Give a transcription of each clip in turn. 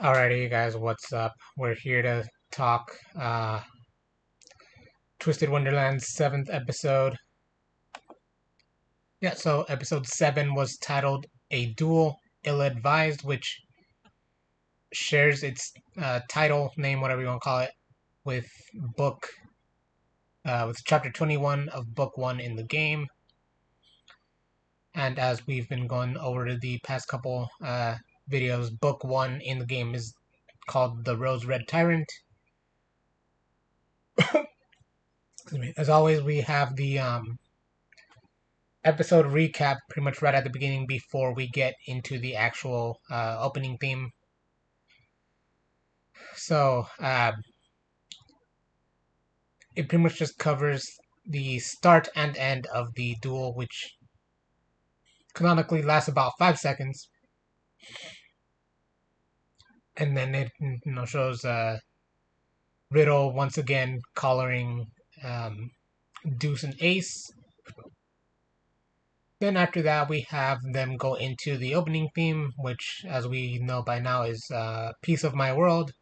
Alrighty, you guys, what's up? We're here to talk Twisted-Wonderland's 7th episode. Yeah, so episode 7 was titled A Duel Ill-Advised, which shares its title, name, whatever you want to call it, with with chapter 21 of book 1 in the game. And as we've been going over the past couple videos, book 1 in the game is called The Rose Red Tyrant. As always, we have the episode recap pretty much right at the beginning before we get into the actual opening theme. So it pretty much just covers the start and end of the duel, which canonically lasts about 5 seconds, and then it shows Riddle once again collaring Deuce and Ace. Then after that, we have them go into the opening theme, which, as we know by now, is Piece of My World.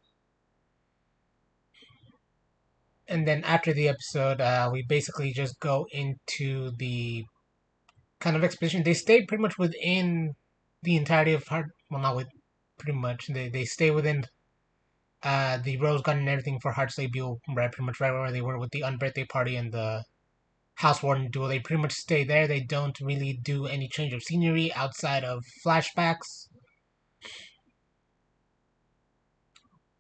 And then after the episode, we basically just go into the kind of exposition. They stay pretty much within the entirety of Heart. Well, not with pretty much. They stay within the Rose Garden and everything for heartslabyul, right? Pretty much right where they were with the unbirthday party and the House Warden duel. They pretty much stay there. They don't really do any change of scenery outside of flashbacks.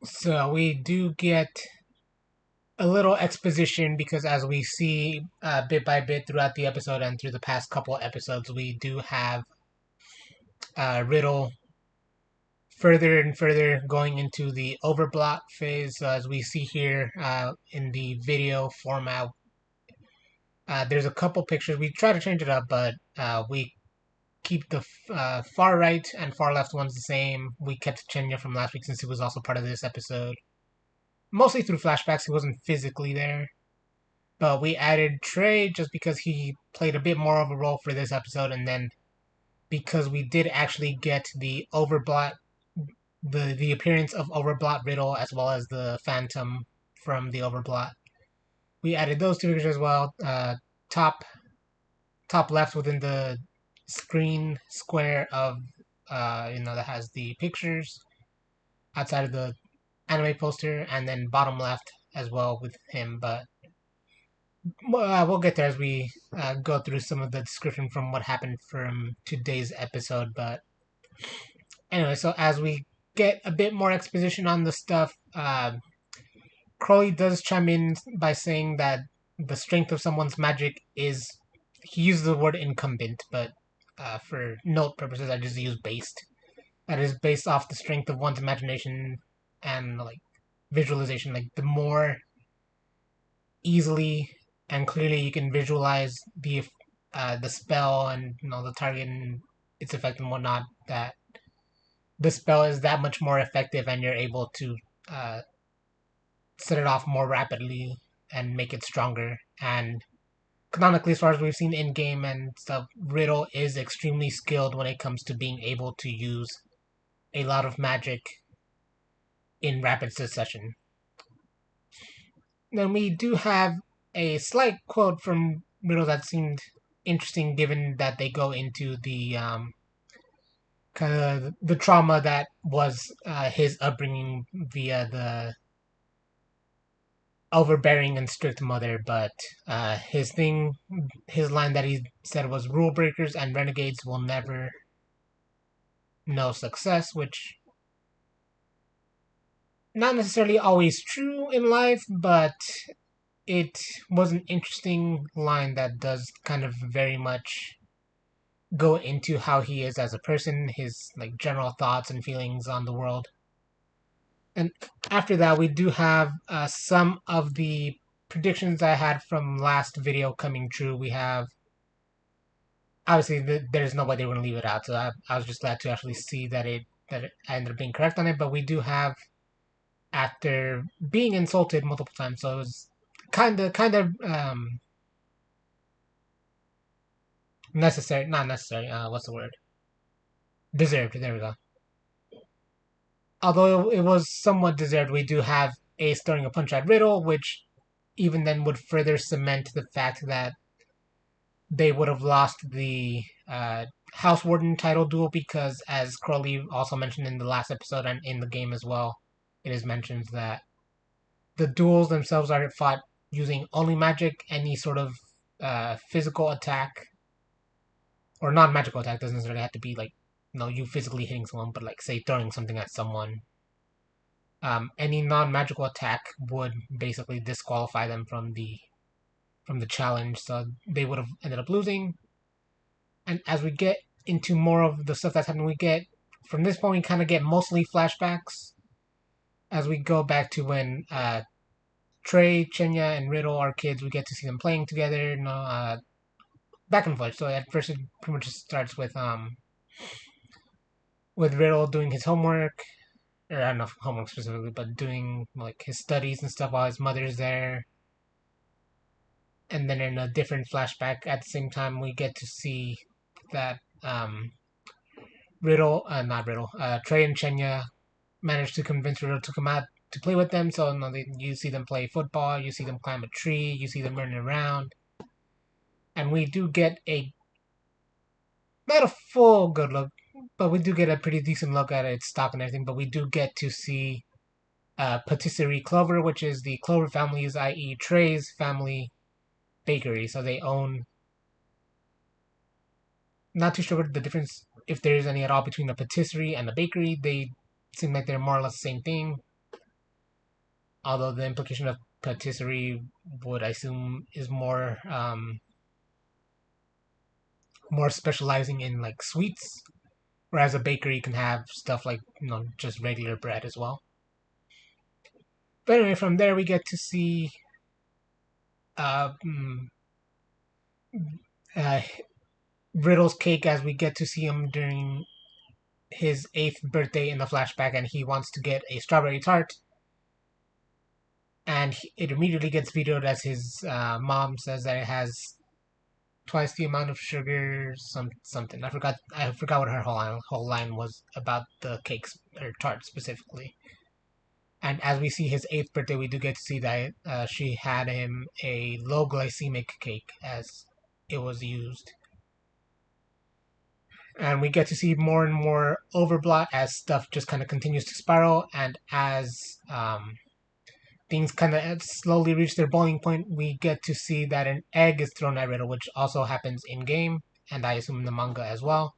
So we do get a little exposition because, as we see bit by bit throughout the episode and through the past couple episodes, we do have Riddle further and further going into the overblock phase. So as we see here in the video format, there's a couple pictures. We try to change it up, but we keep the far right and far left ones the same. We kept Chenya from last week since he was also part of this episode. Mostly through flashbacks, he wasn't physically there. But we added Trey just because he played a bit more of a role for this episode, and then because we did actually get the Overblot, the appearance of Overblot Riddle as well as the Phantom from the Overblot. We added those two pictures as well. Top left within the screen square of that has the pictures outside of the anime poster, and then bottom left as well with him. But we'll get there as we go through some of the description from what happened from today's episode. But anyway, so as we get a bit more exposition on the stuff, Crowley does chime in by saying that the strength of someone's magic is, he uses the word incumbent, but for note purposes, I just use based. That is based off the strength of one's imagination and like visualization. Like the more easily and clearly you can visualize the spell and the target and its effect and whatnot, that the spell is that much more effective, and you're able to set it off more rapidly and make it stronger. And canonically, as far as we've seen in game and stuff, Riddle is extremely skilled when it comes to being able to use a lot of magic in rapid succession. Then we do have a slight quote from Riddle that seemed interesting, given that they go into the kind of the trauma that was his upbringing via the overbearing and strict mother. But his line that he said was, "Rule breakers and renegades will never know success," which not necessarily always true in life, but it was an interesting line that does kind of very much go into how he is as a person, his like general thoughts and feelings on the world. And after that, we do have some of the predictions I had from last video coming true. We have, obviously, there's no way they were going to leave it out, so I was just glad to actually see that I ended up being correct on it. But we do have, after being insulted multiple times, so it was kind of necessary, not necessary. What's the word? Deserved. There we go. although it was somewhat deserved, we do have Ace throwing a punch at Riddle, which even then would further cement the fact that they would have lost the House Warden title duel because, as Crowley also mentioned in the last episode and in the game as well, it is mentioned that the duels themselves are fought using only magic. Any sort of physical attack or non-magical attack doesn't necessarily have to be like you physically hitting someone, but like say throwing something at someone. Any non-magical attack would basically disqualify them from the challenge, so they would have ended up losing. And as we get into more of the stuff that's happening, we get from this point we kind of get mostly flashbacks as we go back to when Trey, Chenya, and Riddle are kids. We get to see them playing together, back and forth. So at first it pretty much just starts with Riddle doing his homework, or I don't know if homework specifically, but doing like his studies and stuff while his mother's there. And then in a different flashback at the same time, we get to see that not Riddle, Trey and Chenya managed to convince Riddle to come out to play with them. So you see them play football, you see them climb a tree, you see them running around, and we do get a not a full good look, but we do get a pretty decent look at its stock and everything. But we do get to see patisserie Clover, which is the Clover family's, i.e., Trey's family bakery. So they own. Not too sure what the difference, if there is any at all, between a patisserie and a bakery. They seem like they're more or less the same thing. Although the implication of patisserie would, I assume, is more specializing in like sweets, whereas a bakery can have stuff like just regular bread as well. But anyway, from there we get to see uh, mm, uh, Riddle's cake as we get to see him during his 8th birthday in the flashback, and he wants to get a strawberry tart, and it immediately gets vetoed as his mom says that it has twice the amount of sugar, something. I forgot what her whole line was about the cakes or tart specifically. And as we see his 8th birthday, we do get to see that she had him a low glycemic cake as it was used. And we get to see more and more overblot as stuff just kind of continues to spiral, and as things kind of slowly reach their boiling point, we get to see that an egg is thrown at Riddle, which also happens in game, and I assume in the manga as well.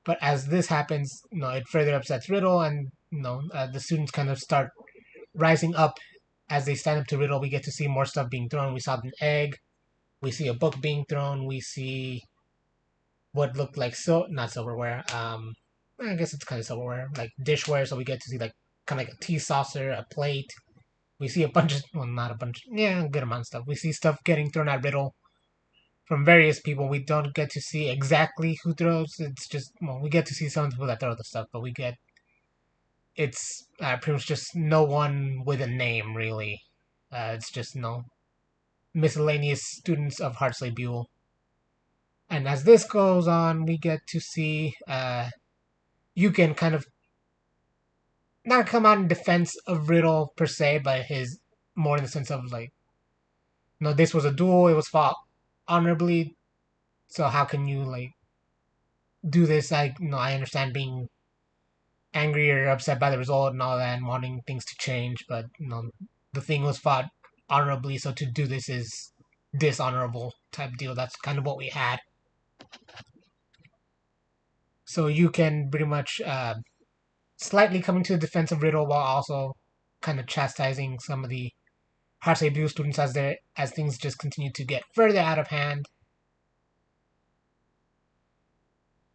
But as this happens, it further upsets Riddle, and the students kind of start rising up as they stand up to Riddle. We get to see more stuff being thrown. We saw an egg, we see a book being thrown, we see what looked like not silverware. I guess it's kind of silverware, like dishware. So we get to see like kind of like a tea saucer, a plate. We see a bunch of, well, not a bunch, yeah, a good amount of stuff. We see stuff getting thrown at Riddle from various people. We don't get to see exactly who throws. It's just, well, we get to see some people that throw the stuff, but it's pretty much just no one with a name, really. It's just, miscellaneous students of heartslabyul. And as this goes on, we get to see you can kind of not come out in defense of Riddle per se, but his more in the sense of like, no, this was a duel. It was fought honorably. So how can you like do this? I understand being angry or upset by the result and all that, and wanting things to change, but the thing was fought honorably. So to do this is dishonorable type deal. That's kind of what we had. So you can pretty much slightly coming to the defense of Riddle while also kind of chastising some of the heartslabyul students as things just continue to get further out of hand.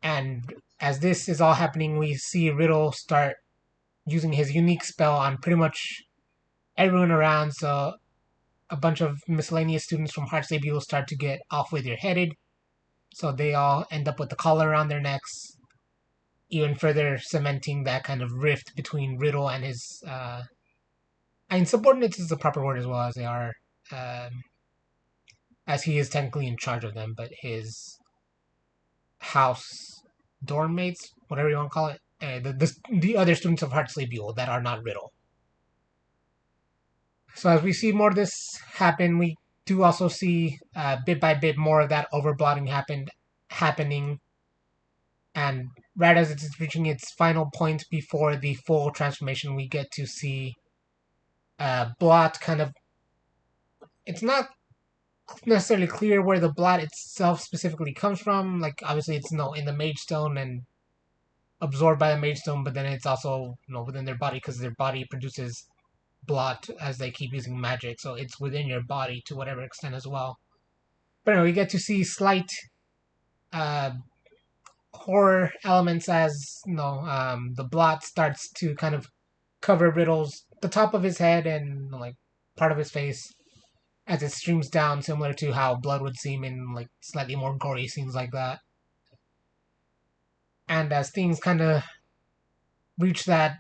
And as this is all happening, we see Riddle start using his unique spell on pretty much everyone around. So a bunch of miscellaneous students from heartslabyul start to get off where they're headed. So they all end up with the collar around their necks, even further cementing that kind of rift between Riddle and his. Subordinates is the proper word as well, as they are, as he is technically in charge of them, but his house dorm mates, whatever you want to call it, the other students of heartslabyul that are not Riddle. So as we see more of this happen, we do also see bit by bit more of that overblotting happening, and right as it's reaching its final point before the full transformation, we get to see blot kind of. It's not necessarily clear where the blot itself specifically comes from. Like obviously, it's in the Mage Stone and absorbed by the Mage Stone, but then it's also within their body because their body produces blot as they keep using magic, so it's within your body to whatever extent as well. But anyway, we get to see slight uh, horror elements as the blot starts to kind of cover Riddle's the top of his head and like part of his face as it streams down, similar to how blood would seem in like slightly more gory scenes like that. And as things kind of reach that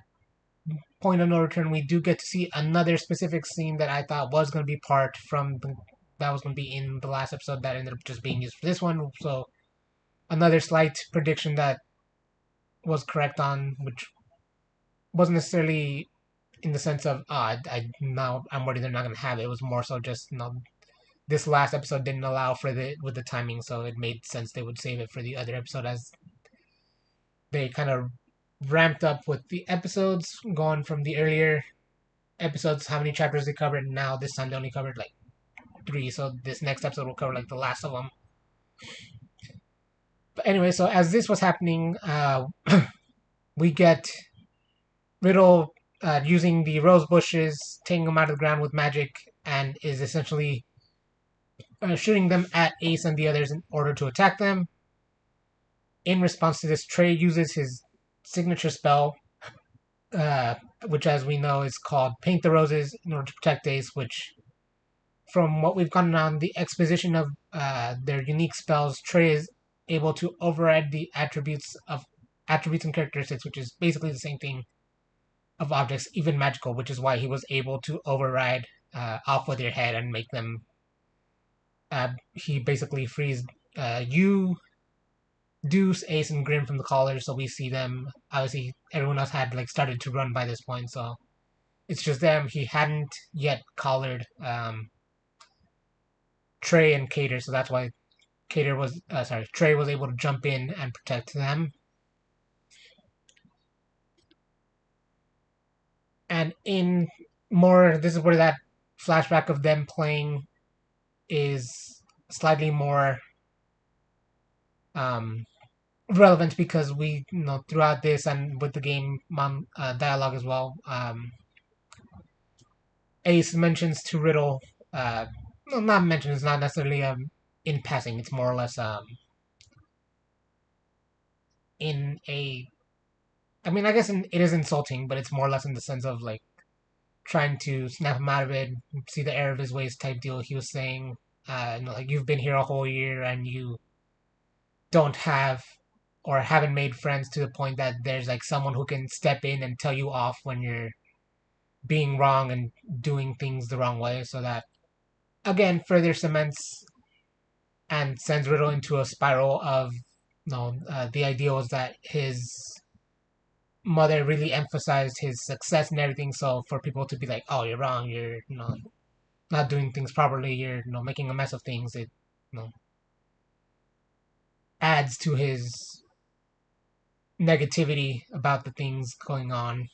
point of no return, we do get to see another specific scene that I thought was going to be part from that was going to be in the last episode that ended up just being used for this one. So another slight prediction that was correct on, which wasn't necessarily in the sense of now I'm worried they're not going to have it. It was more so just this last episode didn't allow for with the timing, so it made sense they would save it for the other episode as they kind of ramped up with the episodes, going from the earlier episodes, how many chapters they covered. Now this time they only covered like 3, so this next episode will cover like the last of them. But anyway, so as this was happening, we get Riddle using the rose bushes, taking them out of the ground with magic, and is essentially shooting them at Ace and the others in order to attack them. In response to this, Trey uses his signature spell, which as we know is called Paint the Roses, in order to protect Ace, which from what we've gotten on the exposition of their unique spells, Trey is able to override the attributes and characteristics, which is basically the same thing of objects, even magical, which is why he was able to override off with your head and make them. He basically frees you, Deuce, Ace, and Grim from the collars, so we see them. Obviously, everyone else had started to run by this point, so it's just them. He hadn't yet collared Trey and Cater, so that's why Trey was able to jump in and protect them. And in more, this is where that flashback of them playing is slightly more relevant because we throughout this and with the game dialogue as well, Ace mentions to Riddle, not mentions, it's not necessarily in passing, it's more or less in a, I mean, I guess it is insulting, but it's more or less in the sense of trying to snap him out of it, see the error of his ways type deal. He was saying, you've been here a whole year and you don't have or haven't made friends to the point that there's someone who can step in and tell you off when you're being wrong and doing things the wrong way. So that again further cements and sends Riddle into a spiral of the idea was that his mother really emphasized his success and everything. So for people to be like, "Oh, you're wrong. You're not doing things properly. You're making a mess of things." It adds to his negativity about the things going on.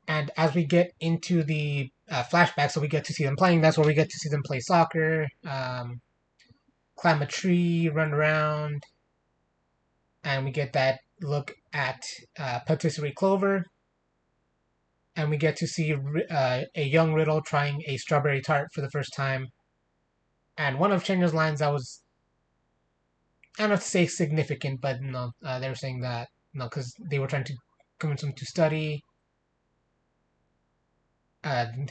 And as we get into the flashback, so we get to see them playing. That's where we get to see them play soccer, climb a tree, run around, and we get that look at patisserie Clover. And we get to see a young Riddle trying a strawberry tart for the first time. And one of Chenya's lines that was, I don't know if to say significant, but they were saying that because they were trying to convince him to study.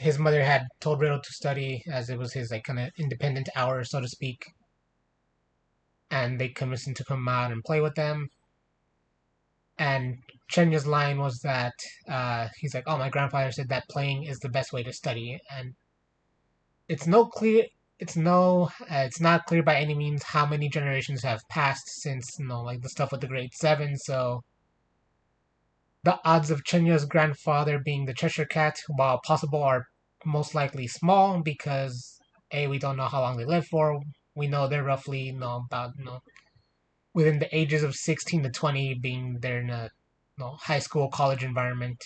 His mother had told Riddle to study as it was his kind of independent hour, so to speak. And they convinced him to come out and play with them. And Chenya's line was that he's like, "Oh, my grandfather said that playing is the best way to study," and it's no clear. it's not clear by any means how many generations have passed since, like the stuff with the Great Seven. So the odds of Chenya's grandfather being the Cheshire Cat, while possible, are most likely small because A, we don't know how long they live for. We know they're roughly, about, within the ages of 16 to 20, being they're in a, high school, college environment.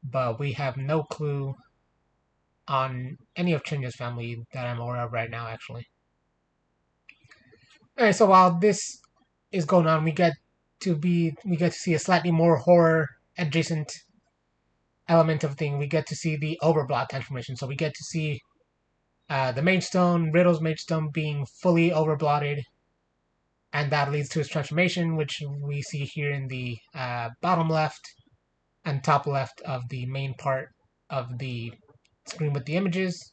But we have no clue on any of Chenya's family that I'm aware of right now, actually. Alright, so while this is going on, we get to see a slightly more horror adjacent element of thing. We get to see the overblot transformation. So we get to see the Mage Stone, Riddle's Mage Stone, being fully overblotted, and that leads to its transformation, which we see here in the bottom left and top left of the main part of the screen with the images.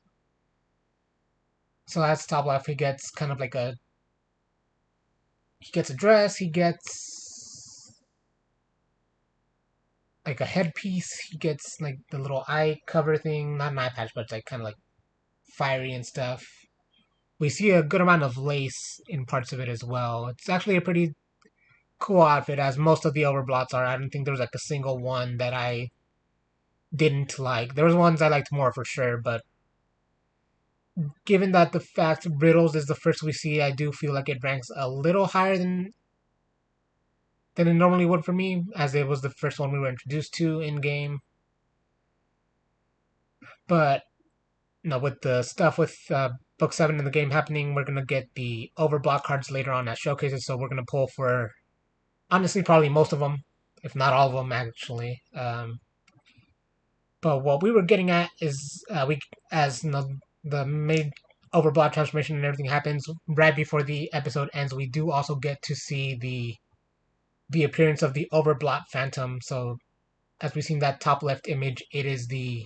So that's top left. He gets kind of like he gets a dress. He gets like a headpiece. He gets like the little eye cover thing, not an eye patch, but it's like kind of like fiery and stuff. We see a good amount of lace in parts of it as well. It's actually a pretty cool outfit, as most of the overblots are. I don't think there was like a single one that I didn't like. There was ones I liked more for sure, but given that the fact Riddles is the first we see, I do feel like it ranks a little higher than it normally would for me, as it was the first one we were introduced to in game. But with the stuff with Book 7 in the game happening, we're gonna get the overblock cards later on as showcases. So we're gonna pull for, honestly, probably most of them, if not all of them, actually. But what we were getting at is as the main overblock transformation and everything happens right before the episode ends, we do also get to see the appearance of the overblot phantom. So as we've seen that top left image, it is the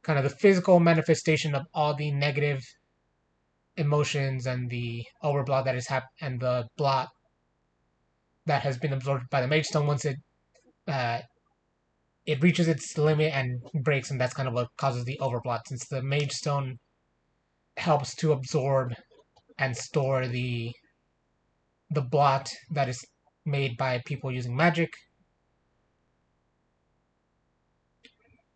kind of the physical manifestation of all the negative emotions and the overblot that is and the blot that has been absorbed by the Mage Stone. Once it reaches its limit and breaks, and that's kind of what causes the overblot, since the Mage Stone helps to absorb and store the blot that is made by people using magic.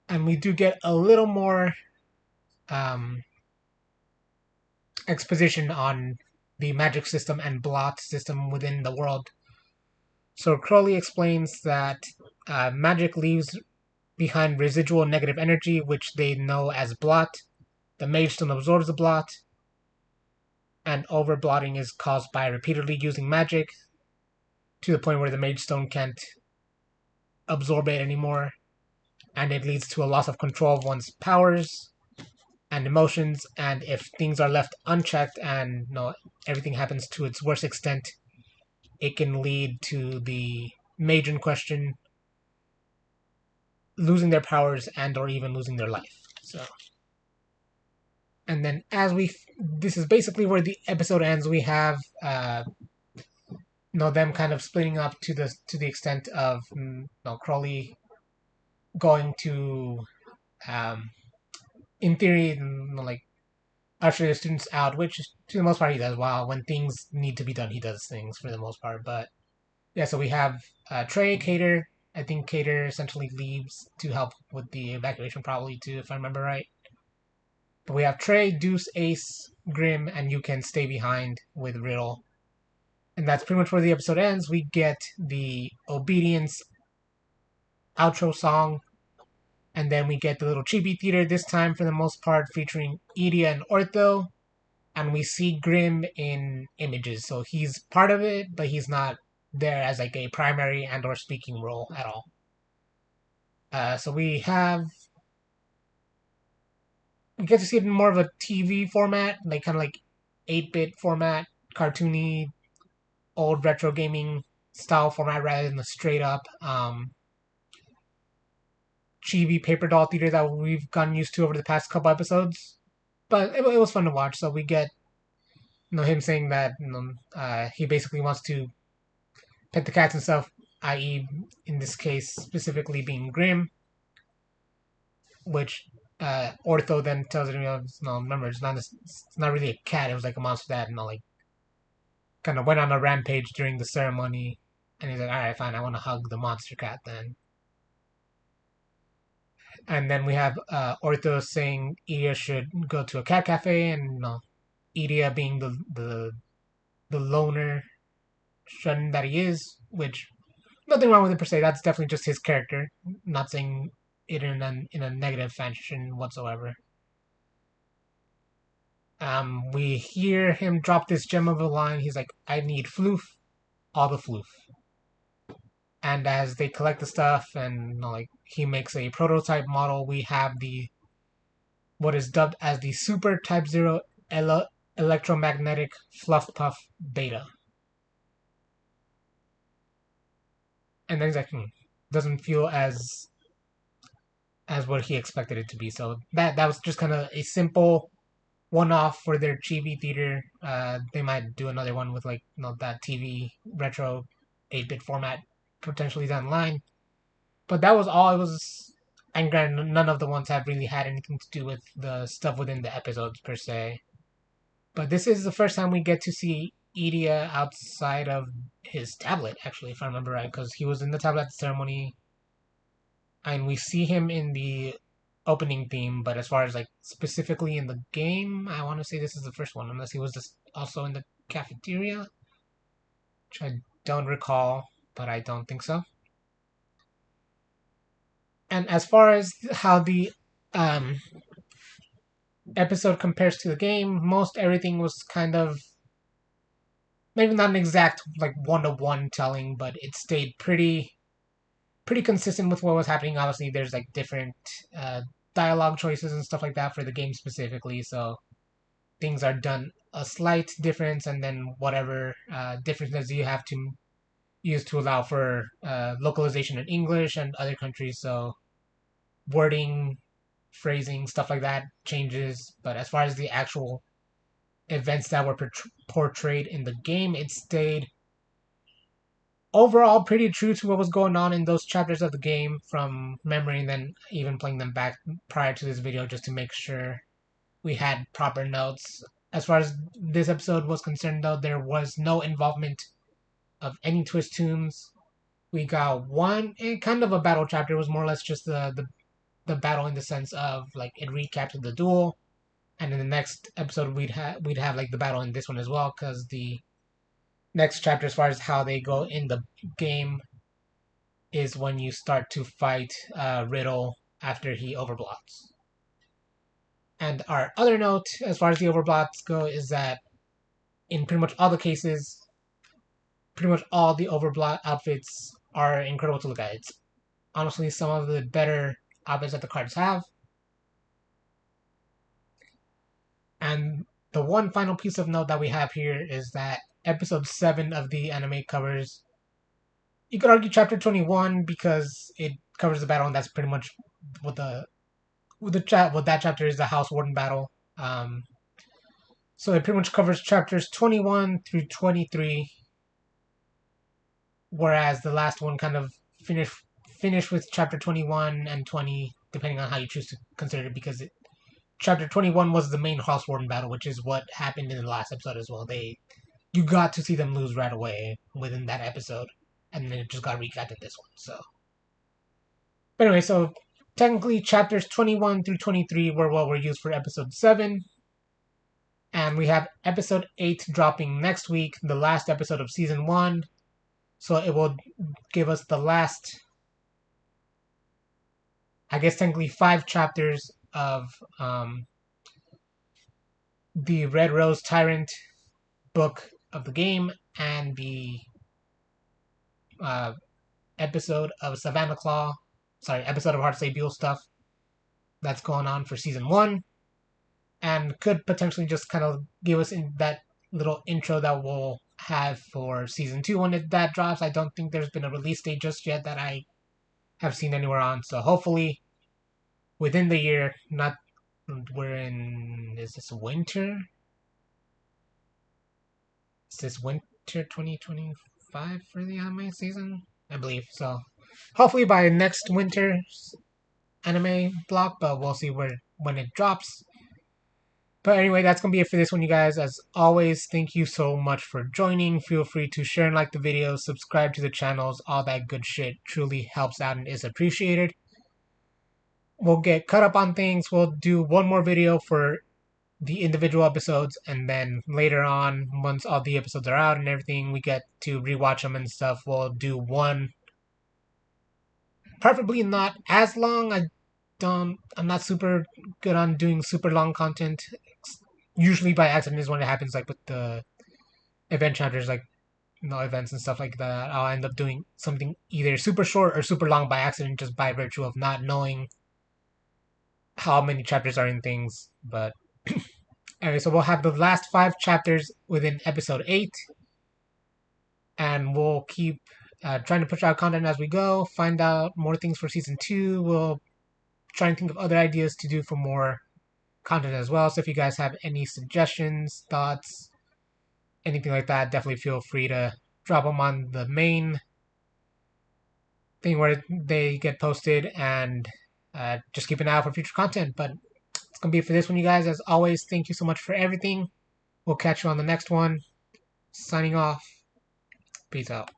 And we do get a little more um, exposition on the magic system and blot system within the world. So Crowley explains that magic leaves behind residual negative energy, which they know as blot. The Mage Stone absorbs the blot, and overblotting is caused by repeatedly using magic to the point where the Mage Stone can't absorb it anymore, and it leads to a loss of control of one's powers and emotions. And if things are left unchecked and everything happens to its worst extent, it can lead to the mage in question losing their powers and or even losing their life. So, and then this is basically where the episode ends. We have them kind of splitting up to the extent of Crowley going to in theory like usher the students out, which to the most part he does. While when things need to be done, he does things for the most part. But yeah, so we have Trey, Cater. I think Cater essentially leaves to help with the evacuation, probably too, if I remember right. But we have Trey, Deuce, Ace, Grim, and you can stay behind with Riddle. And that's pretty much where the episode ends. We get the Obedience outro song, and then we get the little chibi theater, this time for the most part featuring Idia and Ortho, and we see Grim in images. So he's part of it, but he's not there as like a primary and or speaking role at all. So we get to see it in more of a TV format, like kind of like 8-bit format, cartoony, old retro gaming style format rather than the straight up chibi paper doll theater that we've gotten used to over the past couple episodes. But it was fun to watch. So we get him saying that he basically wants to pet the cats and stuff, i.e., in this case specifically being Grim, which Ortho then tells him, no, remember, it's not really a cat. It was like a monster that, like, kind of went on a rampage during the ceremony. And he's like, all right, fine, I want to hug the monster cat then. And then we have Ortho saying Idia should go to a cat cafe, and Idia being the loner shun that he is, which nothing wrong with it per se. That's definitely just his character. Not saying it in a negative fashion whatsoever. We hear him drop this gem of a line. He's like, "I need floof, all the floof." And as they collect the stuff, and like he makes a prototype model, we have the what is dubbed as the Super Type Zero Electromagnetic Fluff Puff Beta. And then he's like, doesn't feel as what he expected it to be. So that was just kind of a simple one-off for their chibi theater. They might do another one with like that TV retro 8-bit format potentially down the line. But that was all. It was, and granted, none of the ones have really had anything to do with the stuff within the episodes per se. But this is the first time we get to see Idia outside of his tablet, actually, if I remember right, because he was in the tablet ceremony, and we see him in the opening theme. But as far as like specifically in the game, I want to say this is the first one, unless he was just also in the cafeteria, which I don't recall, but I don't think so. And as far as how the um, episode compares to the game, most everything was kind of maybe not an exact like one-to-one telling, but it stayed pretty consistent with what was happening. Obviously, there's like different dialogue choices and stuff like that for the game specifically, so things are done a slight difference, and then whatever differences you have to use to allow for localization in English and other countries. So wording, phrasing, stuff like that changes. But as far as the actual events that were portrayed in the game, it stayed overall pretty true to what was going on in those chapters of the game from memory, and then even playing them back prior to this video just to make sure we had proper notes. As far as this episode was concerned, though, there was no involvement of any twist tunes. We got one kind of a battle chapter. It was more or less just the battle in the sense of like it recapped the duel, and in the next episode we'd have like the battle in this one as well, because the next chapter, as far as how they go in the game, is when you start to fight Riddle after he overblocks. And our other note, as far as the overblocks go, is that in pretty much all the cases, pretty much all the overblock outfits are incredible to look at. It's honestly some of the better outfits that the cards have. And the one final piece of note that we have here is that episode 7 of the anime covers, you could argue, chapter 21, because it covers the battle, and that's pretty much what that chapter is, the House Warden battle. So it pretty much covers chapters 21 through 23, whereas the last one kind of finish with chapter 21 and 20, depending on how you choose to consider it, because chapter 21 was the main House Warden battle, which is what happened in the last episode as well. You got to see them lose right away within that episode, and then it just got recapped in this one. So, but anyway, so technically chapters 21 through 23 were what were used for episode 7, and we have episode 8 dropping next week, the last episode of season 1. So it will give us the last, I guess technically 5 chapters of the Red Rose Tyrant book of the game, and the episode of episode of heartslabyul stuff that's going on for season 1, and could potentially just kind of give us in that little intro that we'll have for season 2 when that drops. I don't think there's been a release date just yet that I have seen anywhere on, so hopefully within the year. Not is this winter? Is this winter 2025 for the anime season? I believe so. Hopefully by next winter's anime block, but we'll see where when it drops. But anyway, that's going to be it for this one, you guys. As always, thank you so much for joining. Feel free to share and like the videos, subscribe to the channels, all that good shit truly helps out and is appreciated. We'll get caught up on things. We'll do one more video for the individual episodes, and then later on, once all the episodes are out and everything, we get to rewatch them and stuff, we'll do one, preferably not as long. I'm not super good on doing super long content. Usually by accident is when it happens, like with the event chapters, like events and stuff like that. I'll end up doing something either super short or super long by accident, just by virtue of not knowing how many chapters are in things. But anyway, so we'll have the last 5 chapters within episode 8, and we'll keep trying to push out content as we go, find out more things for season 2. We'll try and think of other ideas to do for more content as well. So if you guys have any suggestions, thoughts, anything like that, definitely feel free to drop them on the main thing where they get posted, and just keep an eye out for future content. But it's going to be it for this one, you guys. As always, thank you so much for everything. We'll catch you on the next one. Signing off. Peace out.